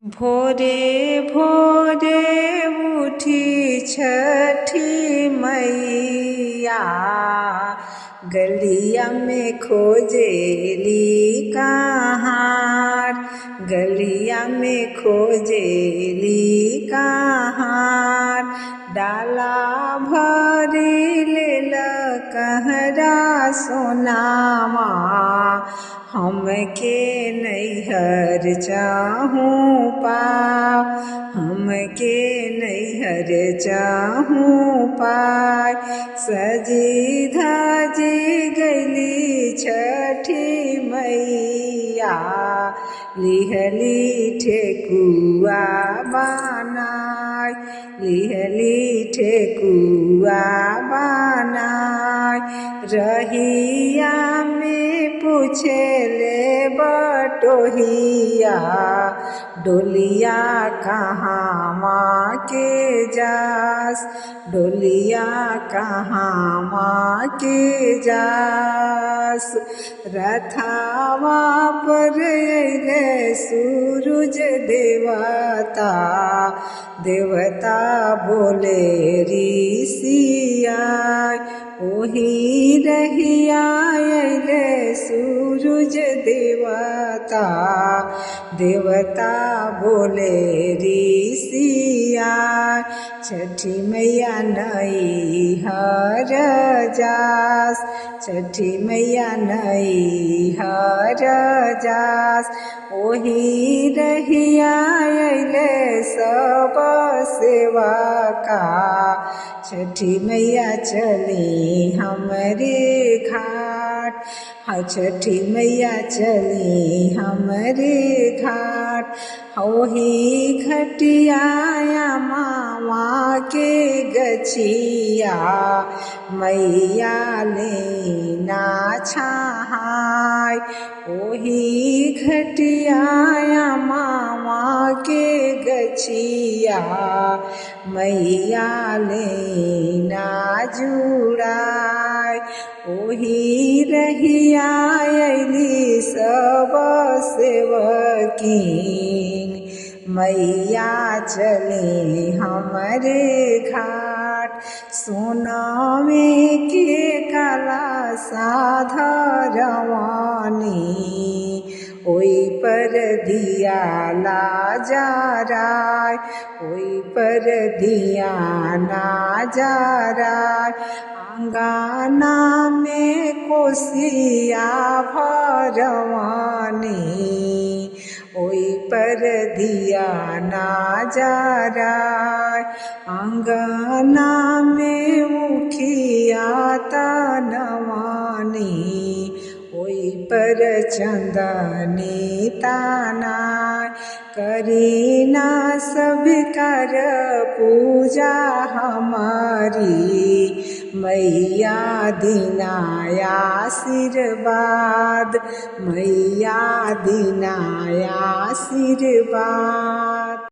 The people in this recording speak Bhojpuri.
भोरे भोरे उठी छठी मैया, गलिया में खोजेली कहाँ, गलिया में खोजेली कहाँ। डाला भरी लेल कहरा सोनामा, हमके नैहर चाहूँ पाओ, हमके नैहर चाहूँ पाय। सजी धजी गैली छठी मैया, लिहली ठेकुआ बनाय, लिहली ठेकुआ बनाय। रहिया में पूछेले बटोहिया, डोलिया कहाँ माँ के जास, डोलिया कहाँ माँ के जास। रथावा पर अइले सूरज देवता, देवता बोले ऋषिया, ओही रहिया अइले सूरज देवता, देवता बोले ऋषिया। छठी मैया नैहर जास, छठी मैया नैहर जास। ओही रहिया अइले सब सेवका, छठी मैया चली हमरे घाट, हाँ छठी मैया चली हमरे घाट। ओही घटिया मामा के गछिया, मैया लेना छाहाय। ओही घटिया मामा के गछिया, मैया लेना जुड़ाय। ओही रहिया अइली सब सेवकीन, मैया चली हमरे घाट। सोनामे के काला साधा रवानी, ओई पर दिया ला जराय, ओई पर दिया ना जराय। अंगना में कोसिया भरवानी, ओई पर दिया ना जराय। अंगना में मुखिया तनवानी, ओई पर चंदनी तानाय। करीना सब कर पूजा हमारी, मैया दीनाया आशीर्वाद, मैया दीनाया आशीर्वाद।